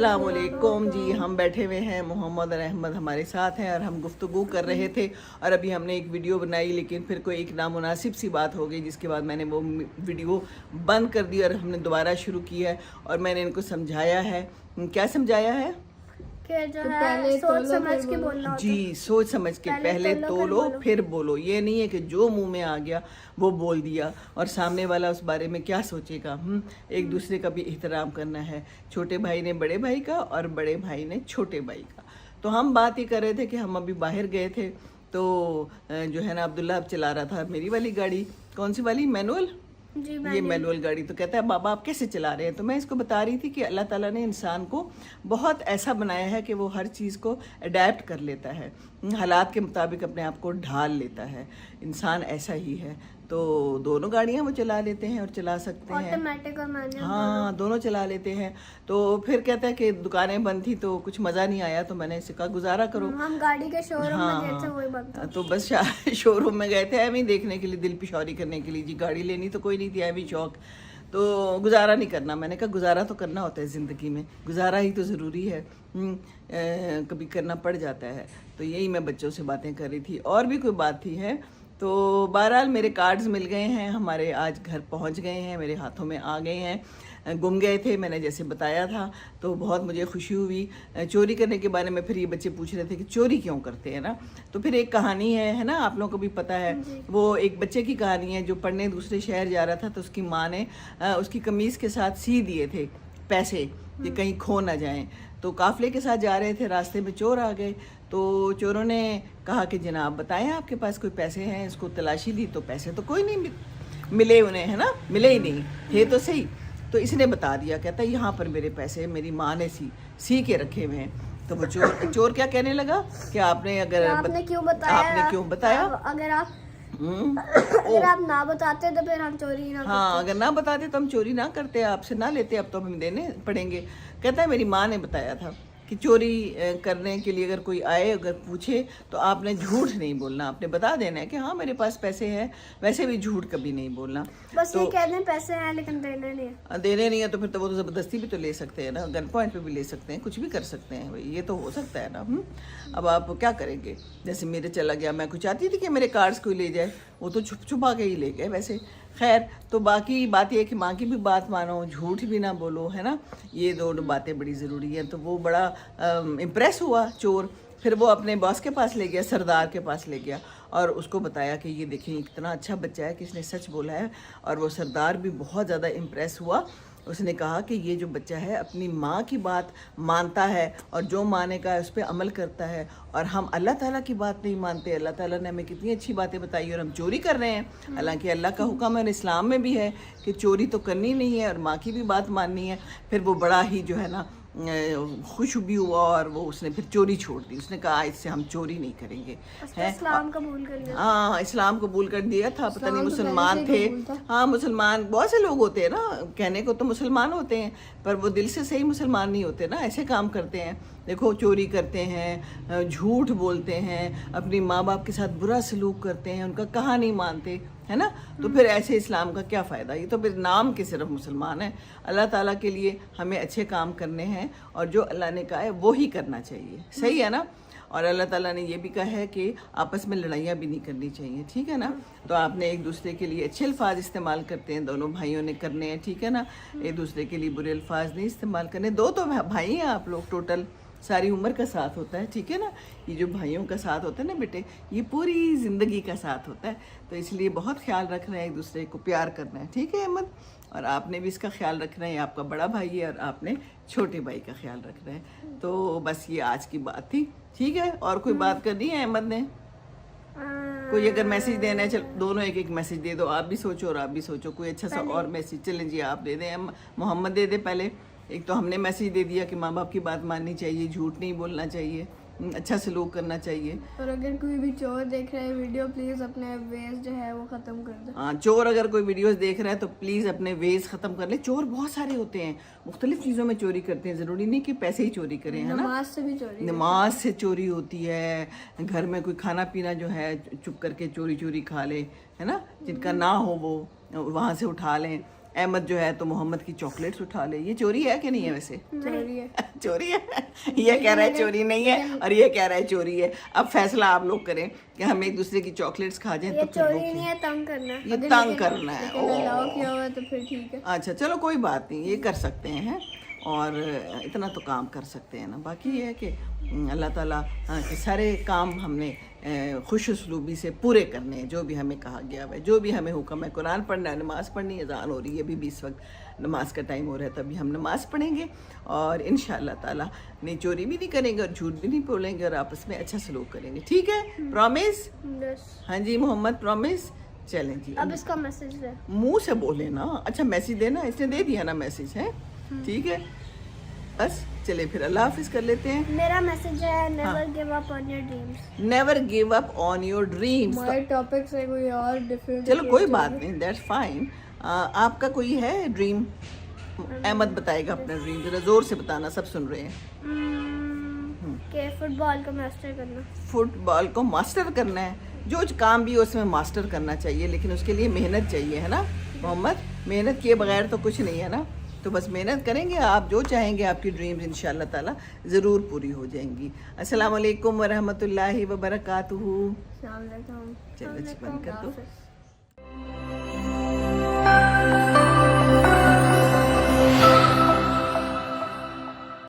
अस्सलाम वालेकुम जी। हम बैठे हुए हैं, मोहम्मद और अहमद हमारे साथ हैं और हम गुफ्तगू कर रहे थे और अभी हमने एक वीडियो बनाई, लेकिन फिर कोई एक नामुनासिब सी बात हो गई, जिसके बाद मैंने वो वीडियो बंद कर दी और हमने दोबारा शुरू की है। और मैंने इनको समझाया है। क्या समझाया है कि जो है सोच समझ के बोलना होता है। जी, सोच समझ के पहले तोलो फिर बोलो। ये नहीं है कि जो मुंह में आ गया वो बोल दिया और सामने वाला उस बारे में क्या सोचेगा। एक दूसरे का भी एहतराम करना है। छोटे भाई ने बड़े भाई का और बड़े भाई ने छोटे भाई का। तो हम बात ही कर रहे थे कि हम अभी बाहर गए थे, तो जो है ना अब्दुल्ला अब चला रहा था मेरी वाली गाड़ी। कौन सी वाली? मैनुअल। ये मैनुअल गाड़ी। तो कहता है बाबा आप कैसे चला रहे हैं? तो मैं इसको बता रही थी कि अल्लाह ताला ने इंसान को बहुत ऐसा बनाया है कि वो हर चीज़ को अडेप्ट कर लेता है, हालात के मुताबिक अपने आप को ढाल लेता है। इंसान ऐसा ही है। तो दोनों गाड़ियाँ वो चला लेते हैं और चला सकते हैं, ऑटोमेटिक और मैनुअल। हाँ दोनों चला लेते हैं। तो फिर कहता है कि दुकानें बंद थी तो कुछ मज़ा नहीं आया, तो मैंने इसे कहा गुजारा करो। हम गाड़ी के शोरूम में गए थे, हाँ वही बात था। तो बस शोरूम में गए थे एम ही देखने के लिए, दिल पिशौरी करने के लिए। जी गाड़ी लेनी तो कोई नहीं थी, एम ही शौक। तो गुजारा नहीं करना, मैंने कहा गुजारा तो करना होता है ज़िंदगी में, गुजारा ही तो ज़रूरी है। कभी करना पड़ जाता है। तो यही मैं बच्चों से बातें कर रही थी, और भी कोई बात थी है। तो बहरहाल मेरे कार्ड्स मिल गए हैं, हमारे आज घर पहुंच गए हैं, मेरे हाथों में आ गए हैं। गुम गए थे मैंने जैसे बताया था, तो बहुत मुझे खुशी हुई। चोरी करने के बारे में फिर ये बच्चे पूछ रहे थे कि चोरी क्यों करते हैं ना। तो फिर एक कहानी है ना, आप लोगों को भी पता है। वो एक बच्चे की कहानी है जो पढ़ने दूसरे शहर जा रहा था, तो उसकी माँ ने उसकी कमीज़ के साथ सी दिए थे पैसे कि कहीं खो ना जाएं। तो काफ़िले के साथ जा रहे थे, रास्ते में चोर आ गए। तो चोरों ने कहा कि जनाब बताएं आपके पास कोई पैसे हैं। इसको तलाशी दी तो पैसे तो कोई नहीं मिले उन्हें, है ना, मिले ही नहीं थे तो सही। तो इसने बता दिया, कहता यहाँ पर मेरे पैसे मेरी माँ ने सी के रखे हुए हैं। तो वो चोर क्या कहने लगा कि आपने क्यों बताया? अगर आप ना बताते तो फिर हम चोरी ना करते। हाँ, अगर ना बताते तो हम चोरी ना करते, आपसे ना लेते, अब तो हमें देने पड़ेंगे। कहता है मेरी माँ ने बताया था कि चोरी करने के लिए अगर कोई आए, अगर पूछे तो आपने झूठ नहीं बोलना, आपने बता देना है कि हाँ मेरे पास पैसे हैं। वैसे भी झूठ कभी नहीं बोलना। बस तो ये कहते हैं पैसे हैं लेकिन देने नहीं है। देने नहीं है तो फिर तो वो तो ज़बरदस्ती भी तो ले सकते हैं ना, गन पॉइंट पे भी ले सकते हैं, कुछ भी कर सकते हैं भाई, ये तो हो सकता है ना। अब आप क्या करेंगे? जैसे मेरे चला गया, मैं कुछ चाहती थी कि मेरे कार्ड्स कोई ले जाए, वो तो छुपा के ही ले गए वैसे। खैर, तो बाकी बात ये है कि माँ की भी बात मानो, झूठ भी ना बोलो, है ना। ये दोनों बातें बड़ी ज़रूरी हैं। तो वो बड़ा इम्प्रेस हुआ चोर। फिर वो अपने बॉस के पास ले गया, सरदार के पास ले गया और उसको बताया कि ये देखें इतना अच्छा बच्चा है कि इसने सच बोला है। और वो सरदार भी बहुत ज़्यादा इम्प्रेस हुआ। उसने कहा कि ये जो बच्चा है अपनी माँ की बात मानता है और जो माँ ने कहा है उस पर अमल करता है, और हम अल्लाह ताला की बात नहीं मानते। अल्लाह ताला ने हमें कितनी अच्छी बातें बताई और हम चोरी कर रहे हैं। हालांकि अल्लाह का हुक्म है, इस्लाम में भी है कि चोरी तो करनी नहीं है और माँ की भी बात माननी है। फिर वो बड़ा ही जो है ना खुश भी हुआ और वो उसने फिर चोरी छोड़ दी। उसने कहा इससे हम चोरी नहीं करेंगे, है। इस्लाम कबूल कर लिया। हाँ, इस्लाम कबूल कर दिया था। पता नहीं मुसलमान थे। हाँ, मुसलमान बहुत से लोग होते हैं ना, कहने को तो मुसलमान होते हैं पर वो दिल से सही मुसलमान नहीं होते ना, ऐसे काम करते हैं। देखो चोरी करते हैं, झूठ बोलते हैं, अपनी माँ बाप के साथ बुरा सलूक करते हैं, उनका कहा नहीं मानते, है ना। तो फिर ऐसे इस्लाम का क्या फ़ायदा? ये तो फिर नाम के सिर्फ मुसलमान है। अल्लाह ताला के लिए हमें अच्छे काम करने हैं और जो अल्लाह ने कहा है वो ही करना चाहिए, सही है ना। और अल्लाह ताला ने ये भी कहा है कि आपस में लड़ाइयाँ भी नहीं करनी चाहिए, ठीक है ना। तो आपने एक दूसरे के लिए अच्छे अल्फाज इस्तेमाल करते हैं, दोनों भाइयों ने करने हैं, ठीक है ना। एक दूसरे के लिए बुरे अल्फाज नहीं इस्तेमाल करने। दो तो भाई हैं आप लोग, टोटल सारी उम्र का साथ होता है, ठीक है ना। ये जो भाइयों का साथ होता है ना बेटे, ये पूरी ज़िंदगी का साथ होता है। तो इसलिए बहुत ख्याल रखना है, एक दूसरे को प्यार करना है, ठीक है अहमद। और आपने भी इसका ख्याल रखना है, आपका बड़ा भाई है और आपने छोटे भाई का ख्याल रखना है। तो बस ये आज की बात थी, ठीक है। और कोई बात करनी है अहमद ने? कोई अगर मैसेज देना है, चल दोनों एक एक मैसेज दे दो, आप भी सोचो और आप भी सोचो कोई अच्छा सा और मैसेज। चलें जी, आप दे दें, मोहम्मद दे दे पहले। एक तो हमने मैसेज दे दिया कि माँ बाप की बात माननी चाहिए, झूठ नहीं बोलना चाहिए, अच्छा सलूक करना चाहिए। और अगर कोई भी चोर देख रहा है वीडियो, प्लीज़ अपने वेज जो है वो ख़त्म कर दे। हाँ, चोर अगर कोई वीडियोस देख रहा है तो प्लीज़ अपने वेज ख़त्म कर ले। चोर बहुत सारे होते हैं, मुख्तलिफ चीज़ों में चोरी करते हैं, ज़रूरी नहीं कि पैसे ही चोरी करें, है ना। नमाज से भी चोरी, नमाज से चोरी होती है। घर में कोई खाना पीना जो है चुप करके चोरी खा ले, है ना। जिनका ना हो वो वहाँ से उठा लें। अहमद जो है तो मोहम्मद की चॉकलेट्स उठा ले। ये चोरी है कि नहीं है वैसे? चोरी है। चोरी है। ये कह रहा है चोरी नहीं है और ये कह रहा है चोरी है। अब फैसला आप लोग करें कि हम एक दूसरे की चॉकलेट्स खा जाएं ये तो फिर वो चोरी नहीं है, तंग करना है। ये तंग करना है। अलाउ किया हुआ है तो फिर ठीक है। अच्छा चलो कोई बात नहीं, ये कर सकते हैं और इतना तो काम कर सकते हैं ना। बाकी ये है कि अल्लाह ताला के सारे काम हमने खुश उसलूबी से पूरे करने हैं, जो भी हमें कहा गया है, जो भी हमें हुक्म है। कुरान पढ़ना है, नमाज़ पढ़नी है, अज़ान हो रही है, अभी भी इस वक्त नमाज का टाइम हो रहा है, तभी हम नमाज़ पढ़ेंगे और इंशाअल्लाह ताला नहीं चोरी भी नहीं करेंगे और झूठ भी नहीं बोलेंगे और आपस में अच्छा सलूक करेंगे। ठीक है? प्रॉमिस? हाँ जी मोहम्मद प्रॉमिस। चलें जी, अब इसका मैसेज दे। मुंह से बोले ना। अच्छा मैसेज देना, इसने दे दिया ना मैसेज है। ठीक है बस चले फिर अल्लाह हाफिज कर लेते हैं। मेरा मैसेज है never give up on your dreams. Never give up on your dreams. हमारे टॉपिक से कोई और डिफरेंट। चलो कोई बात नहीं, दैट्स फाइन। आपका कोई है ड्रीम? अहमद बताएगा अपना ड्रीम, जरा जोर से बताना, सब सुन रहे हैं। कि फुटबॉल को मास्टर करना। फुटबॉल को मास्टर करना है, जो काम भी हो उसमें मास्टर करना चाहिए, लेकिन उसके लिए मेहनत चाहिए, है ना मोहम्मद? मेहनत किए बगैर तो कुछ नहीं है ना। तो बस मेहनत करेंगे, आप जो चाहेंगे आपकी ड्रीम्स इंशाअल्लाह ताला ज़रूर पूरी हो जाएंगी। अस्सलाम वालेकुम व रहमतुल्लाहि व बरकातुहू। चलो चलो जी बंद कर दो।